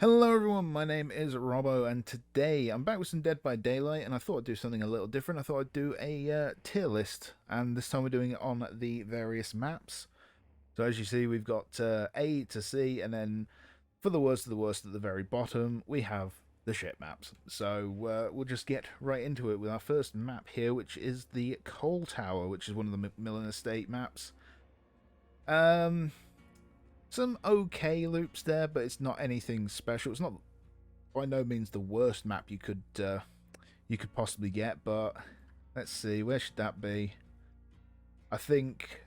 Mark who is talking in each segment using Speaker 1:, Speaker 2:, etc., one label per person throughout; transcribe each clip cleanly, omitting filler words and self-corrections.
Speaker 1: Hello everyone, my name is Robbo, and today I'm back with some Dead by Daylight, and I thought I'd do something a little different. I thought I'd do a tier list, and this time we're doing it on the various maps. So as you see, we've got A to C, and then for the worst of the worst at the very bottom, we have the shit maps. So we'll just get right into it with our first map here, which is the Coal Tower, which is one of the Macmillan Estate maps. Um, some okay loops there, but it's not anything special. It's not by no means the worst map you could possibly get, but let's see, where should that be? I think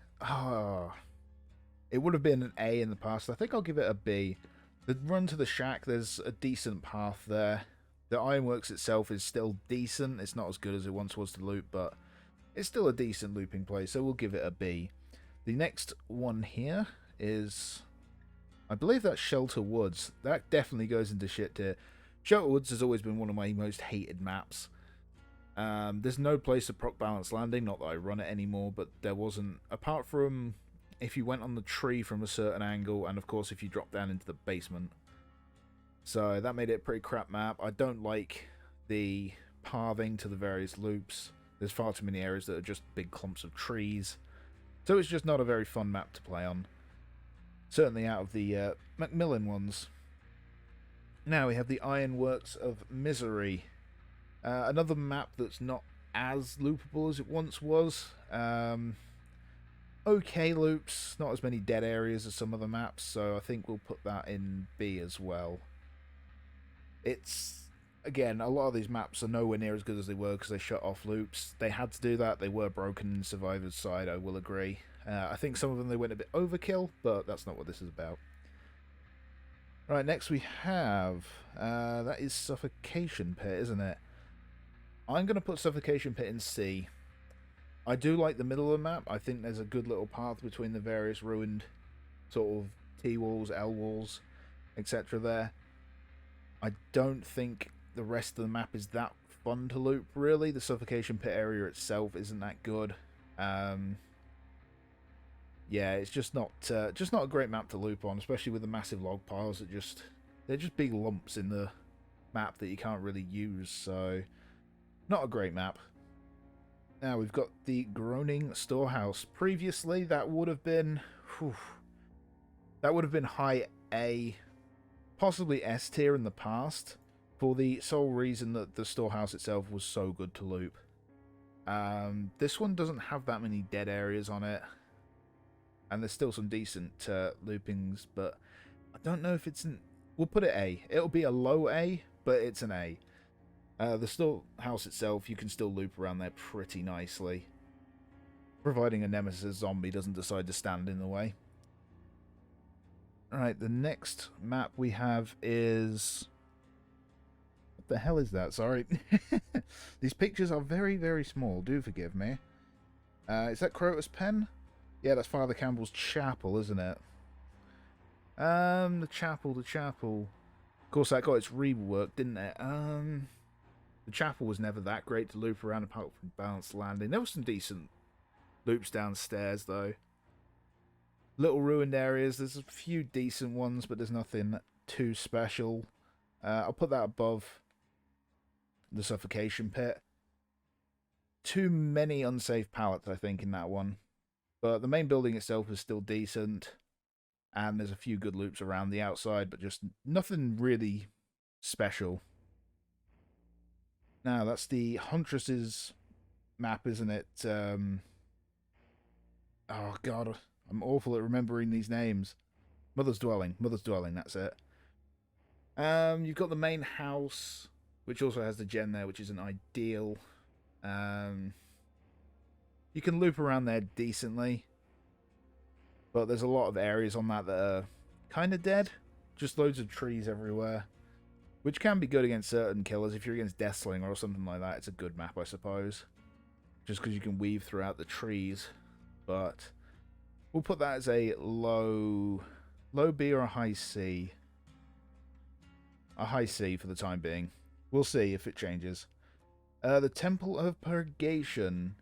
Speaker 1: it would have been an A in the past. I think I'll give it a B. The run to the shack, there's a decent path there. The Ironworks itself is still decent. It's not as good as it once was to loop, but it's still a decent looping place, so we'll give it a B. The next one here is, I believe that's Shelter Woods. That definitely goes into shit tier. Shelter Woods has always been one of my most hated maps. There's no place to proc balance landing, not that I run it anymore, but there wasn't, apart from if you went on the tree from a certain angle, and of course if you drop down into the basement. So that made it a pretty crap map. I don't like the pathing to the various loops. There's far too many areas that are just big clumps of trees. So it's just not a very fun map to play on. Certainly out of the Macmillan ones. Now we have the Ironworks of Misery. Another map that's not as loopable as it once was. Okay loops, not as many dead areas as some of the maps, so I think we'll put that in B as well. It's, again, a lot of these maps are nowhere near as good as they were because they shut off loops. They had to do that. They were broken in Survivor's side, I will agree. I think some of them they went a bit overkill, but that's not what this is about. Right, next we have, that is Suffocation Pit, isn't it? I'm going to put Suffocation Pit in C. I do like the middle of the map. I think there's a good little path between the various ruined sort of T-walls, L-walls, etc. there. I don't think the rest of the map is that fun to loop, really. The Suffocation Pit area itself isn't that good. Yeah, it's just not a great map to loop on, especially with the massive log piles that they're just big lumps in the map that you can't really use, so not a great map. Now we've got the Groaning Storehouse. Previously that would have been high A, possibly S tier in the past, for the sole reason that the storehouse itself was so good to loop. This one doesn't have that many dead areas on it. And there's still some decent loopings, but I don't know if it's an... We'll put it A. It'll be a low A, but it's an A. The storehouse itself, you can still loop around there pretty nicely, providing a nemesis zombie doesn't decide to stand in the way. Alright, the next map we have is... What the hell is that? Sorry. These pictures are very, very small. Do forgive me. Is that Crotus Pen? Yeah, that's Father Campbell's chapel, isn't it? The chapel. Of course, that got its rework, didn't it? The chapel was never that great to loop around apart from balanced landing. There were some decent loops downstairs, though. Little ruined areas. There's a few decent ones, but there's nothing too special. I'll put that above the Suffocation Pit. Too many unsafe pallets, I think, in that one. But the main building itself is still decent, and there's a few good loops around the outside, but just nothing really special. Now, that's the Huntress's map, isn't it? Oh, God, I'm awful at remembering these names. Mother's Dwelling, that's it. You've got the main house, which also has the gen there, which isn't ideal. You can loop around there decently, but there's a lot of areas on that are kind of dead. Just loads of trees everywhere, which can be good against certain killers. If you're against Deathslinger or something like that, it's a good map, I suppose, just because you can weave throughout the trees. But we'll put that as a low B or a high C. A high C for the time being. We'll see if it changes. The Temple of Purgation.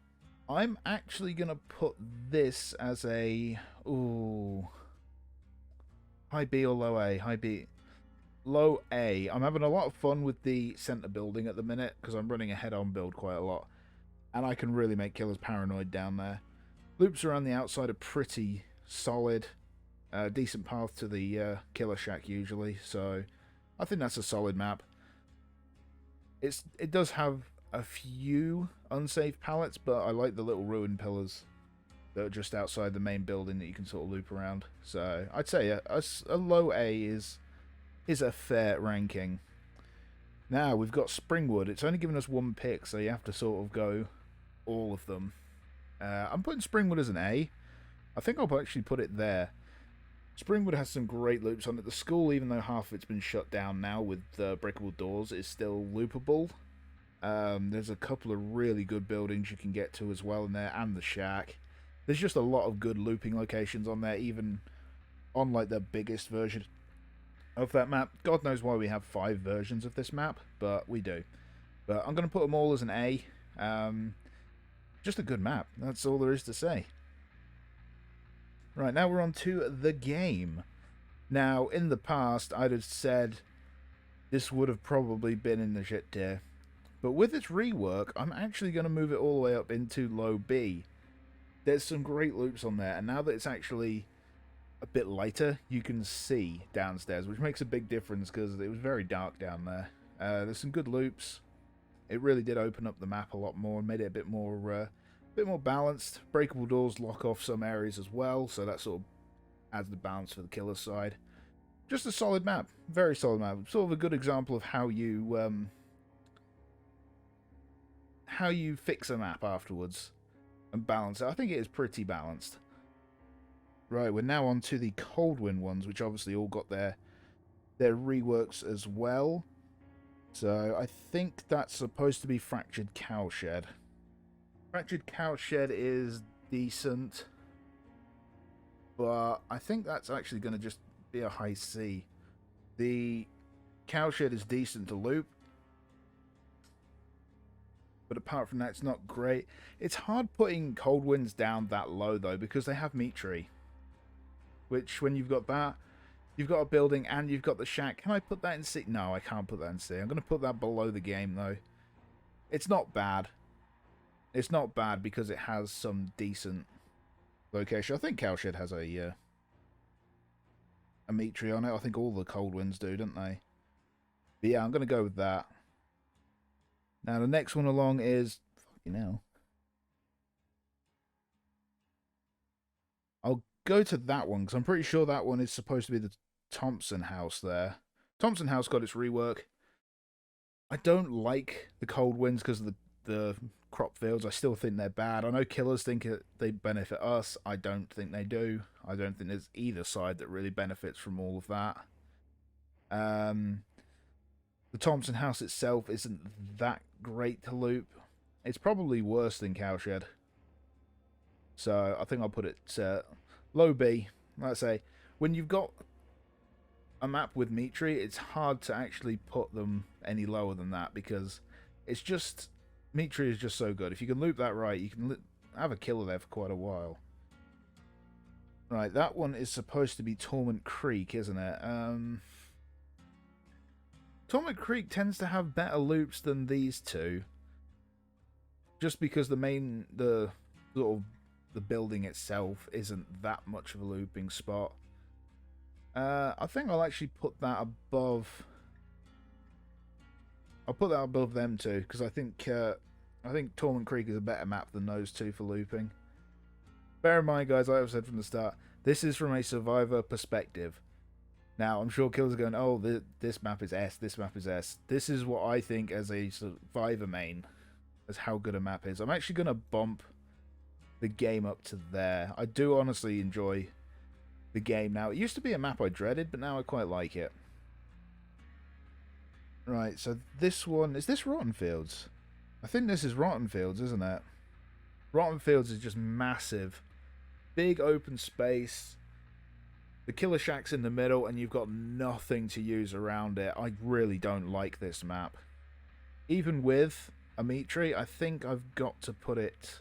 Speaker 1: I'm actually going to put this as a... Ooh. High B or low A? High B. Low A. I'm having a lot of fun with the center building at the minute because I'm running a head-on build quite a lot, and I can really make killers paranoid down there. Loops around the outside are pretty solid. Decent path to the killer shack usually, so I think that's a solid map. It does have a few unsafe pallets, but I like the little ruined pillars that are just outside the main building that you can sort of loop around. So I'd say a low A is a fair ranking. Now we've got Springwood. It's only given us one pick, so you have to sort of go all of them. I'm putting Springwood as an A. I think I'll actually put it there. Springwood has some great loops on it. The school, even though half of it's been shut down now with breakable doors, is still loopable. There's a couple of really good buildings you can get to as well in there, and the shack. There's just a lot of good looping locations on there, even on like the biggest version of that map. God knows why we have 5 versions of this map, but we do. But I'm going to put them all as an A. Just a good map. That's all there is to say. Right, now we're on to the game. Now, in the past, I'd have said this would have probably been in the shit tier. But with its rework, I'm actually going to move it all the way up into low B. There's some great loops on there, and now that it's actually a bit lighter, you can see downstairs, which makes a big difference because it was very dark down there. There's some good loops. It really did open up the map a lot more and made it a bit more balanced. Breakable doors lock off some areas as well, so that sort of adds the balance for the killer side. Just a solid map, very solid map. Sort of a good example of how you fix a map afterwards and balance it. I think it is pretty balanced. Right, we're now on to the Coldwind ones, which obviously all got their reworks as well. So I think that's supposed to be Fractured Cowshed. Fractured Cowshed is decent, but I think that's actually going to just be a high C. The Cowshed is decent to loop, but apart from that, it's not great. It's hard putting Coldwinds down that low, though, because they have Meat Tree, which, when you've got that, you've got a building and you've got the shack. Can I put that in C? No, I can't put that in C. I'm going to put that below the game, though. It's not bad. It's not bad because it has some decent location. I think Cowshed has a Meat Tree on it. I think all the Coldwinds do, don't they? But yeah, I'm going to go with that. Now, the next one along is... Fucking hell. I'll go to that one, because I'm pretty sure that one is supposed to be the Thompson House there. Thompson House got its rework. I don't like the Coldwinds because of the crop fields. I still think they're bad. I know killers think they benefit us. I don't think they do. I don't think there's either side that really benefits from all of that. The Thompson House itself isn't that great to loop. It's probably worse than Cowshed. So I think I'll put it low B. Like I say, when you've got a map with Meat Tree, it's hard to actually put them any lower than that because it's just... Meat Tree is just so good. If you can loop that right, you can have a killer there for quite a while. Right, that one is supposed to be Torment Creek, isn't it? Torment Creek tends to have better loops than these two. Just because the sort of the building itself isn't that much of a looping spot. I think I'll actually put that above... I'll put that above them two, because I think Torment Creek is a better map than those two for looping. Bear in mind, guys, like I've said from the start, this is from a survivor perspective. Now, I'm sure killers are going, oh, this map is S, this map is S. This is what I think as a survivor main, as how good a map is. I'm actually going to bump the game up to there. I do honestly enjoy the game now. It used to be a map I dreaded, but now I quite like it. Right, so this one... Is this Rotten Fields? I think this is Rotten Fields, isn't it? Rotten Fields is just massive. Big open space. The killer shack's in the middle, and you've got nothing to use around it. I really don't like this map. Even with a Meat Tree, I think I've got to put it...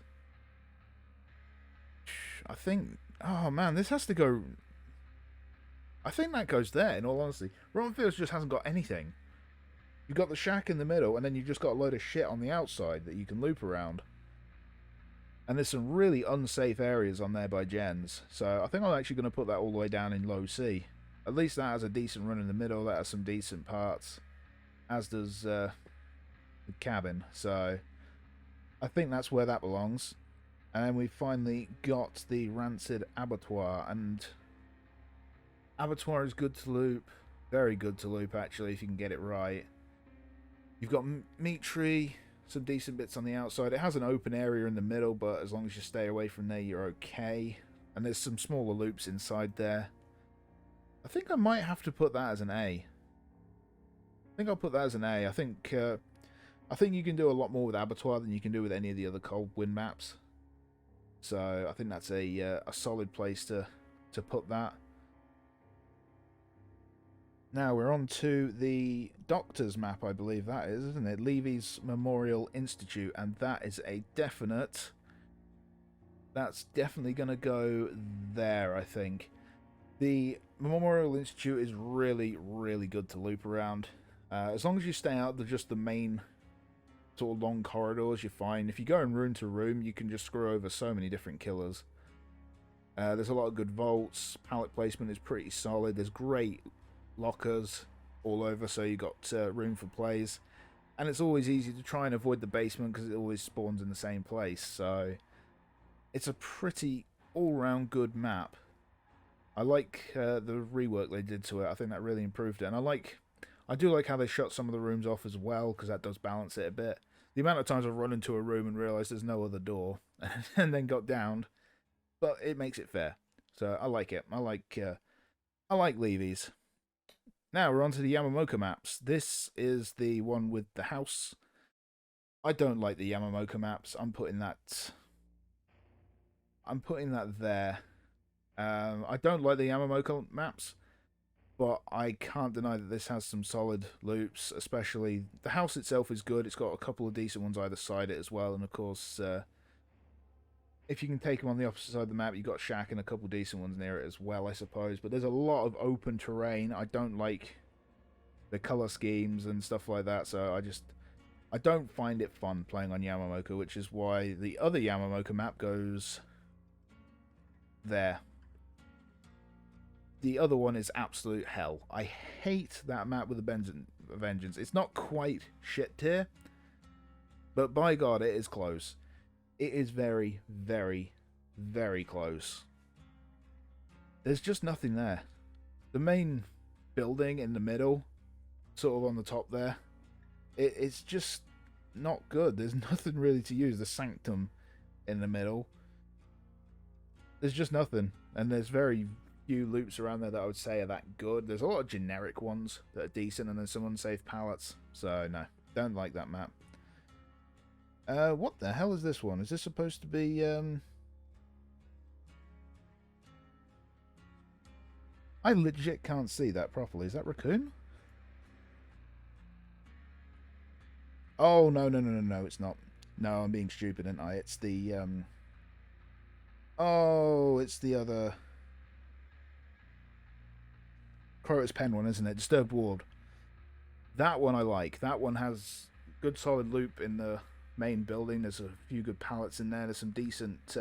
Speaker 1: I think... Oh, man, this has to go... I think that goes there, in all honesty. Rotten Fields just hasn't got anything. You've got the shack in the middle, and then you've just got a load of shit on the outside that you can loop around. And there's some really unsafe areas on there by Jens. So I think I'm actually going to put that all the way down in low C. At least that has a decent run in the middle. That has some decent parts. As does the cabin. So I think that's where that belongs. And then we finally got the Rancid Abattoir. And Abattoir is good to loop. Very good to loop, actually, if you can get it right. You've got Meat Tree. Some decent bits on the outside. It has an open area in the middle, but as long as you stay away from there, you're okay. And there's some smaller loops inside there. I think I might have to put that as an A. I think I'll put that as an A. I think you can do a lot more with Abattoir than you can do with any of the other Cold Wind maps. So I think that's a solid place to put that. Now we're on to the Doctor's map, I believe that is, isn't it? Levy's Memorial Institute, and that is a definite... That's definitely going to go there, I think. The Memorial Institute is really, really good to loop around. As long as you stay out of just the main sort of long corridors, you're fine. If you go in room to room, you can just screw over so many different killers. There's a lot of good vaults. Pallet placement is pretty solid. There's great lockers all over, so you got room for plays, and it's always easy to try and avoid the basement because it always spawns in the same place. So it's a pretty all-round good map. I like the rework they did to it. I think that really improved it, and I do like how they shut some of the rooms off as well, because that does balance it a bit. The amount of times I've run into a room and realised there's no other door and then got downed, but it makes it fair. So I like it. I like Levy's. Now we're on to the Yamamoka maps. This is the one with the house. I don't like the Yamamoka maps. I'm putting that there. I don't like the Yamamoka maps, but I can't deny that this has some solid loops, especially the house itself is good. It's got a couple of decent ones either side it as well, and of course, if you can take them on the opposite side of the map, you've got Shack and a couple decent ones near it as well, I suppose. But there's a lot of open terrain. I don't like the colour schemes and stuff like that, so I don't find it fun playing on Yamamoka, which is why the other Yamamoka map goes there. The other one is absolute hell. I hate that map with a vengeance. It's not quite shit tier, but by God, it is close. It is very, very, very close. There's just nothing there. The main building in the middle, sort of on the top there, it's just not good. There's nothing really to use. The Sanctum in the middle, there's just nothing. And there's very few loops around there that I would say are that good. There's a lot of generic ones that are decent, and then some unsafe pallets. So no, don't like that map. What the hell is this one? Is this supposed to be, I legit can't see that properly. Is that Raccoon? Oh, no, it's not. No, I'm being stupid, aren't I? It's the, oh, it's the other Crota's Pen one, isn't it? Disturbed Ward. That one I like. That one has good solid loop in the main building. There's a few good pallets in there. There's some decent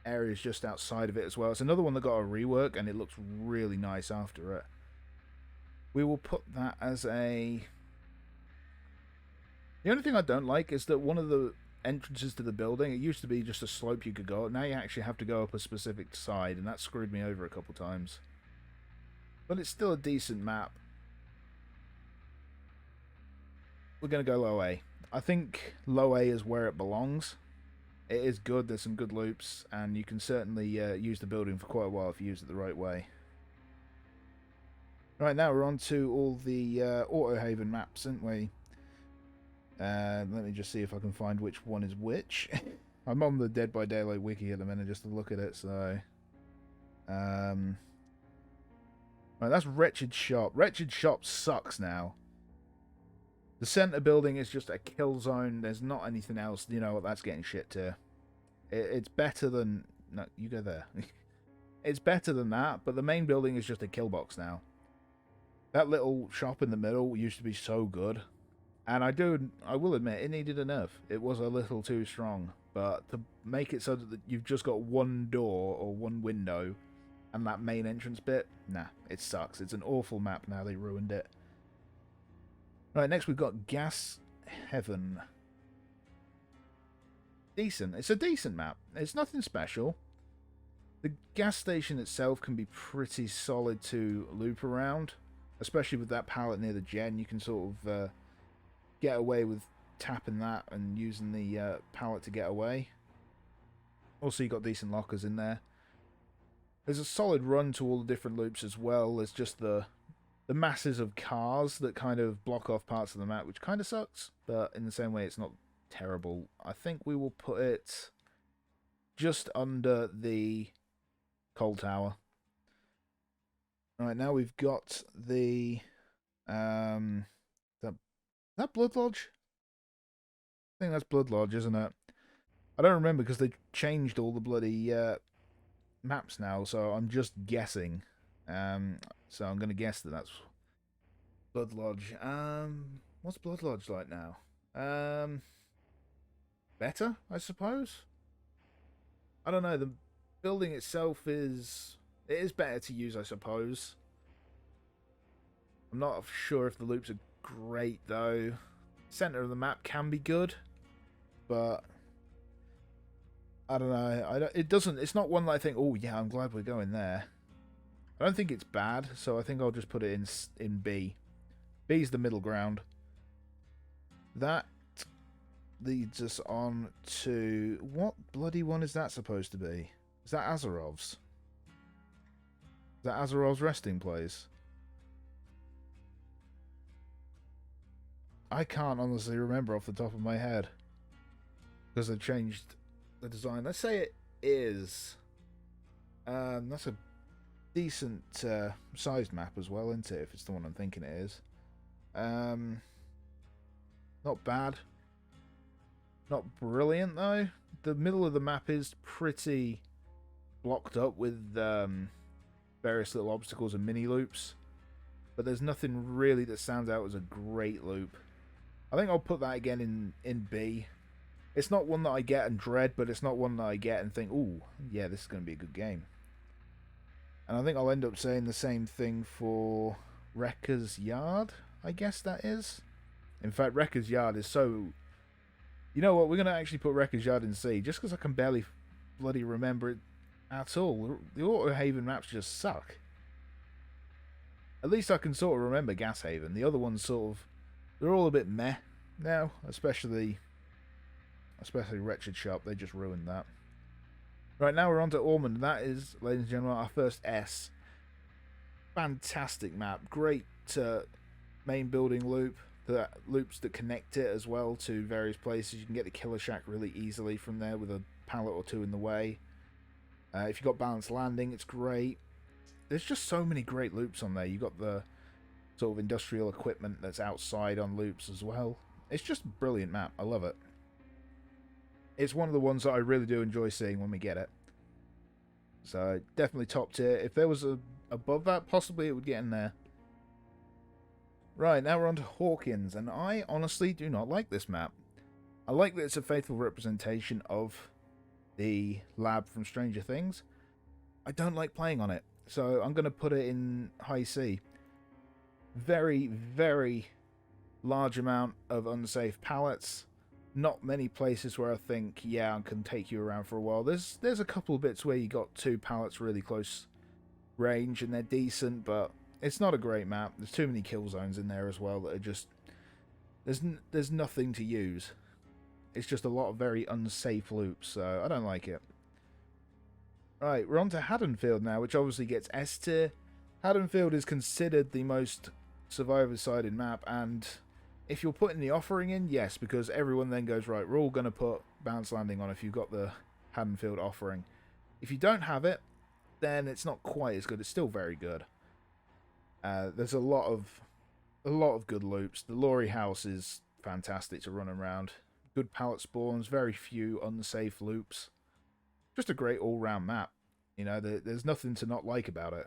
Speaker 1: areas just outside of it as well. It's another one that got a rework, and it looks really nice after it. We will put that as a... The only thing I don't like is that one of the entrances to the building, it used to be just a slope you could go up. Now you actually have to go up a specific side, and that screwed me over a couple times. But it's still a decent map. We're going to go low A. I think low A is where it belongs. It is good, there's some good loops, and you can certainly use the building for quite a while if you use it the right way. Right, now we're on to all the Autohaven maps, aren't we? Let me just see if I can find which one is which. I'm on the Dead by Daylight wiki at the minute just to look at it, so... Right, that's Wretched Shop. Wretched Shop sucks now. The centre building is just a kill zone. There's not anything else. You know what? That's getting shit to. It's better than... No, you go there. It's better than that, but the main building is just a kill box now. That little shop in the middle used to be so good. And I will admit, it needed a nerf. It was a little too strong. But to make it so that you've just got one door or one window and that main entrance bit, nah, it sucks. It's an awful map now, they ruined it. Right, next we've got Gas Heaven. Decent. It's a decent map. It's nothing special. The gas station itself can be pretty solid to loop around, especially with that pallet near the gen. You can sort of get away with tapping that and using the pallet to get away. Also, you got decent lockers in there. There's a solid run to all the different loops as well. There's just the masses of cars that kind of block off parts of the map, which kind of sucks, but in the same way, it's not terrible. I think we will put it just under the coal tower. Alright, now we've got the that Blood Lodge? I think that's Blood Lodge, isn't it? I don't remember because they changed all the bloody maps now, so I'm just guessing. So I'm going to guess that that's Blood Lodge. What's Blood Lodge like now? Better, I suppose? I don't know, the building itself is better to use, I suppose. I'm not sure if the loops are great, though. Center of the map can be good, but I don't know. It's not one that I think, oh yeah, I'm glad we're going there. I don't think it's bad, so I think I'll just put it in B. B's the middle ground. That leads us on to... What bloody one is that supposed to be? Is that Azarov's? Is that Azarov's resting place? I can't honestly remember off the top of my head. Because they've changed the design. Let's say it is. That's a decent sized map as well, isn't it? If it's the one I'm thinking it is. Not bad. Not brilliant, though. The middle of the map is pretty blocked up with various little obstacles and mini loops. But there's nothing really that stands out as a great loop. I think I'll put that again in B. It's not one that I get and dread, but it's not one that I get and think, ooh, yeah, this is going to be a good game. And I think I'll end up saying the same thing for Wrecker's Yard, I guess that is. In fact, Wrecker's Yard is so... You know what, we're going to actually put Wrecker's Yard in C, just because I can barely bloody remember it at all. The Auto Haven maps just suck. At least I can sort of remember Gas Haven. The other ones sort of... They're all a bit meh now, especially Wretched Shop. They just ruined that. Right, now we're on to Allman. That is, ladies and gentlemen, our first S. Fantastic map. Great main building loop. The loops that connect it as well to various places. You can get the Killer Shack really easily from there with a pallet or two in the way. If you've got balanced landing, it's great. There's just so many great loops on there. You've got the sort of industrial equipment that's outside on loops as well. It's just a brilliant map. I love it. It's one of the ones that I really do enjoy seeing when we get it. So, definitely top tier. If there was above that, possibly it would get in there. Right, now we're on to Hawkins, and I honestly do not like this map. I like that it's a faithful representation of the lab from Stranger Things. I don't like playing on it, so I'm going to put it in high C. Very, very large amount of unsafe pallets. Not many places where I think, yeah, I can take you around for a while. There's a couple of bits where you got two pallets really close range, and they're decent, but it's not a great map. There's too many kill zones in there as well that are just... There's nothing to use. It's just a lot of very unsafe loops, so I don't like it. Right, we're on to Haddonfield now, which obviously gets S tier. Haddonfield is considered the most survivor-sided map, and if you're putting the offering in, yes, because everyone then goes, right, we're all going to put bounce landing on if you've got the Haddonfield offering. If you don't have it, then it's not quite as good. It's still very good. There's a lot of good loops. The Lorry House is fantastic to run around. Good pallet spawns, very few unsafe loops. Just a great all-round map. You know, there's nothing to not like about it.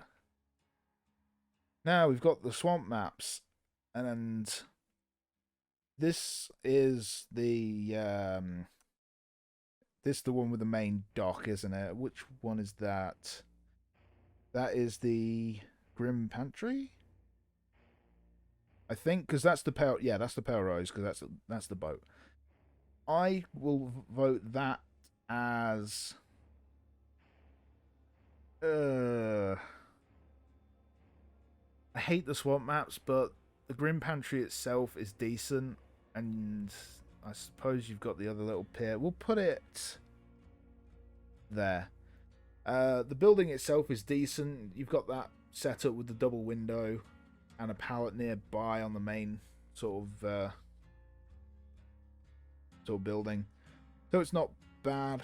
Speaker 1: Now we've got the swamp maps, and this is the one with the main dock, isn't it? Which one is that? That is the Grim Pantry, I think, because that's the pale. Yeah, that's the pale rose, because that's the boat. I will vote that as. I hate the swamp maps, but the Grim Pantry itself is decent, and I suppose you've got the other little pier. We'll put it there. The building itself is decent. You've got that set up with the double window and a pallet nearby on the main sort of building, so it's not bad.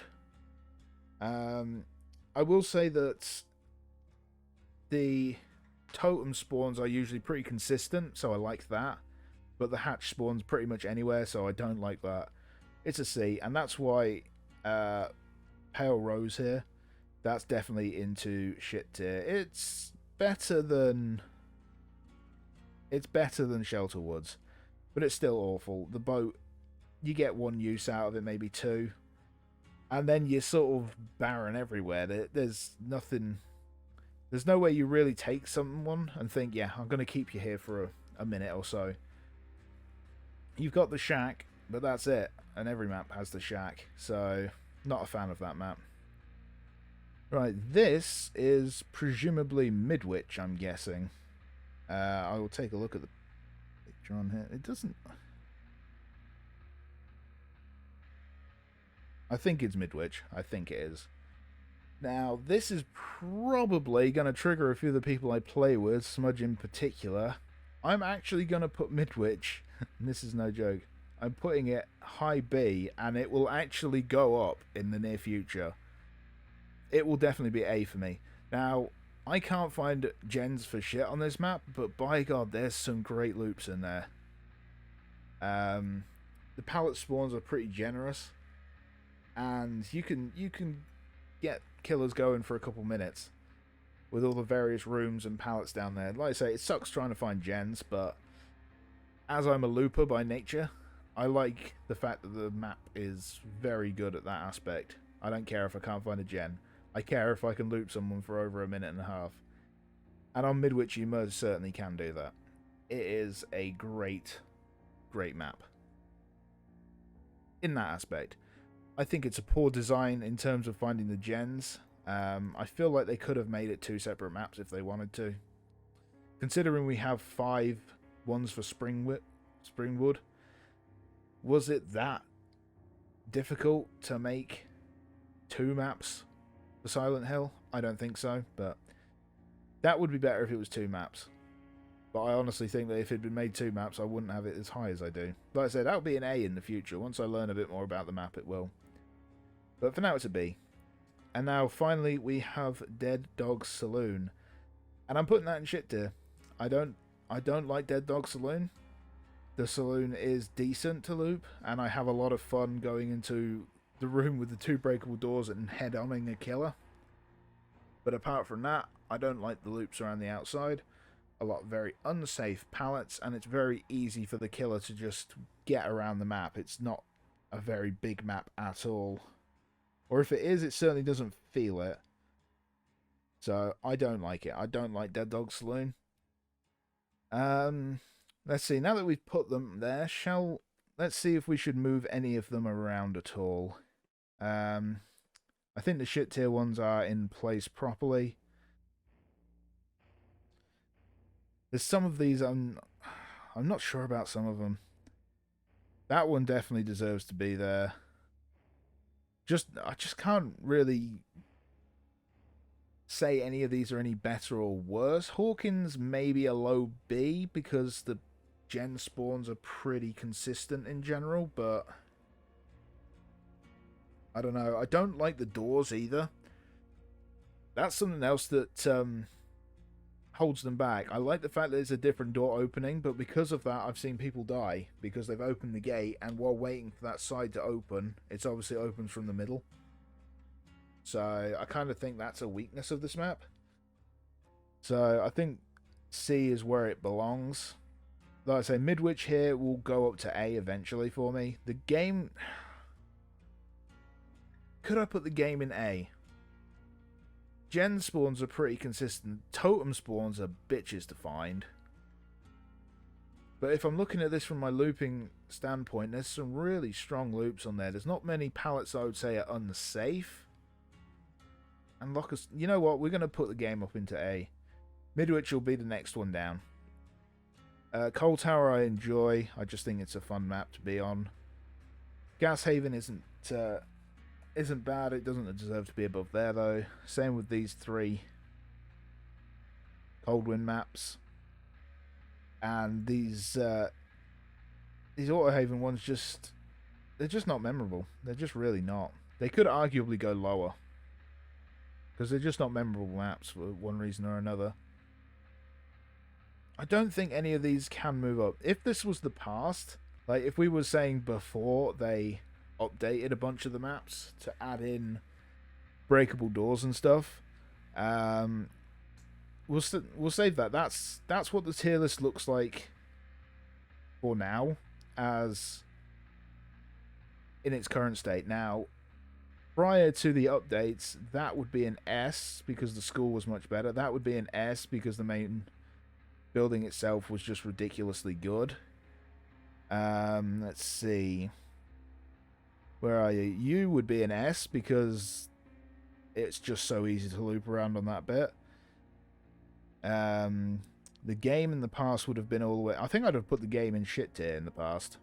Speaker 1: I will say that the totem spawns are usually pretty consistent, so I like that. But the hatch spawns pretty much anywhere, so I don't like that. It's a C, and that's why Pale Rose here, that's definitely into shit tier. It's better than Shelter Woods, but it's still awful. The boat, you get one use out of it, maybe two, and then you're sort of barren everywhere. There's nothing. There's no way you really take someone and think, yeah, I'm going to keep you here for a minute or so. You've got the shack, but that's it. And every map has the shack. So, not a fan of that map. Right, this is presumably Midwich, I'm guessing. I will take a look at the picture on here. It doesn't... I think it's Midwich. I think it is. Now, this is probably going to trigger a few of the people I play with, Smudge in particular. I'm actually going to put Midwich, and this is no joke, I'm putting it high B, and it will actually go up in the near future. It will definitely be A for me. Now, I can't find gens for shit on this map, but by God, there's some great loops in there. The pallet spawns are pretty generous, and you can get killers going for a couple minutes with all the various rooms and pallets down there. Like I say, it sucks trying to find gens, but as I'm a looper by nature, I like the fact that the map is very good at that aspect. I don't care if I can't find a gen. I care if I can loop someone for over a minute and a half. And on Midwich, you most certainly can do that. It is a great, great map in that aspect. I think it's a poor design in terms of finding the gens. I feel like they could have made it two separate maps if they wanted to. Considering we have 5 ones for Springwood, was it that difficult to make 2 maps for Silent Hill? I don't think so, but that would be better if it was 2 maps. But I honestly think that if it had been made 2 maps, I wouldn't have it as high as I do. Like I said, that would be an A in the future. Once I learn a bit more about the map, it will. But for now, it's a B. And now, finally, we have Dead Dog Saloon. And I'm putting that in shit tier. I don't like Dead Dog Saloon. The saloon is decent to loop, and I have a lot of fun going into the room with the 2 breakable doors and head-onning a killer. But apart from that, I don't like the loops around the outside. A lot of very unsafe pallets, and it's very easy for the killer to just get around the map. It's not a very big map at all. Or if it is, it certainly doesn't feel it. So, I don't like it. I don't like Dead Dog Saloon. Let's see. Now that we've put them there, let's see if we should move any of them around at all. I think the shit tier ones are in place properly. There's some of these I'm not sure about some of them. That one definitely deserves to be there. I just can't really say any of these are any better or worse. Hawkins maybe a low B because the gen spawns are pretty consistent in general, but I don't know. I don't like the doors either. That's something else that holds them back. I like the fact that it's a different door opening, but because of that, I've seen people die because they've opened the gate, and while waiting for that side to open, it's obviously opens from the middle. So I kind of think that's a weakness of this map. So I think C is where it belongs. Like I say, Midwich here will go up to A eventually for me. The game... Could I put the game in A? Gen spawns are pretty consistent. Totem spawns are bitches to find. But if I'm looking at this from my looping standpoint, there's some really strong loops on there. There's not many pallets I would say are unsafe. And lockers... You know what? We're going to put the game up into A. Midwich will be the next one down. Coal Tower I enjoy. I just think it's a fun map to be on. Gas Haven isn't bad. It doesn't deserve to be above there though. Same with these three Coldwind maps. And these Auto Haven ones they're just not memorable. They're just really not. They could arguably go lower. Because they're just not memorable maps for one reason or another. I don't think any of these can move up. If this was the past, like if we were saying before they updated a bunch of the maps to add in breakable doors and stuff, we'll save that. That's what the tier list looks like for now, as in its current state. Now, prior to the updates, that would be an S because the school was much better. That would be an S because the main building itself was just ridiculously good. Let's see. Where are you? You would be an S because it's just so easy to loop around on that bit. The game in the past would have been all the way... I think I'd have put the game in shit tier in the past.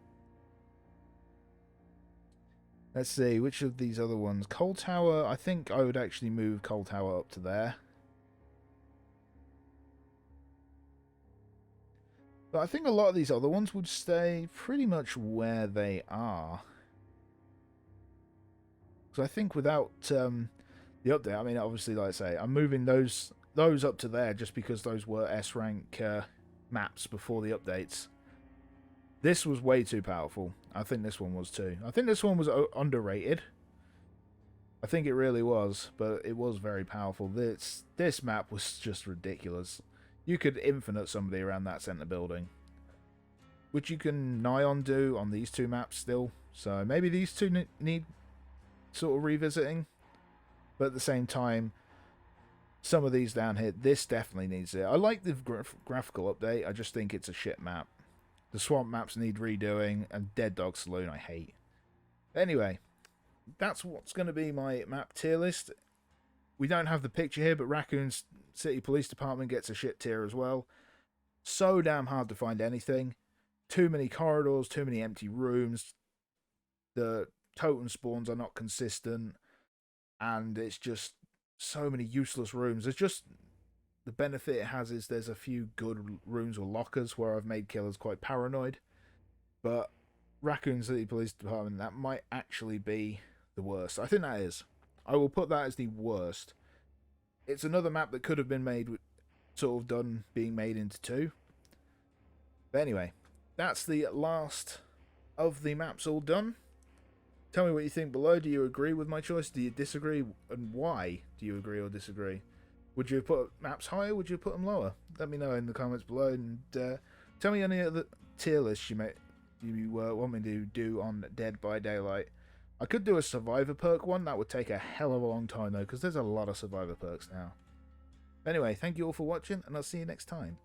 Speaker 1: Let's see, which of these other ones? Coal Tower, I think I would actually move Coal Tower up to there. But I think a lot of these other ones would stay pretty much where they are. Because I think without the update, I mean, obviously, like I say, I'm moving those up to there just because those were S-rank maps before the updates. This was way too powerful. I think this one was too. I think this one was underrated. I think it really was, but it was very powerful. This map was just ridiculous. You could infinite somebody around that center building, which you can nigh on do on these two maps still. So maybe these two need sort of revisiting, but at the same time, some of these down here, this definitely needs it. I like the graphical update. I just think it's a shit map. The swamp maps need redoing, and Dead Dog Saloon I hate. Anyway, that's what's going to be my map tier list. We don't have the picture here, but Raccoon City Police Department gets a shit tier as well. So damn hard to find anything. Too many corridors, too many empty rooms. The totem spawns are not consistent. And it's just so many useless rooms. There's just... The benefit it has is there's a few good rooms or lockers where I've made killers quite paranoid. But Raccoon City Police Department, that might actually be the worst. I think that is. I will put that as the worst. It's another map that could have been made, sort of done, being made into two. But anyway, that's the last of the maps all done. Tell me what you think below. Do you agree with my choice? Do you disagree? And why do you agree or disagree? Would you have put maps higher? Would you have put them lower? Let me know in the comments below. And tell me any other tier lists you want me to do on Dead by Daylight. I could do a Survivor perk one. That would take a hell of a long time, though, because there's a lot of Survivor perks now. Anyway, thank you all for watching, and I'll see you next time.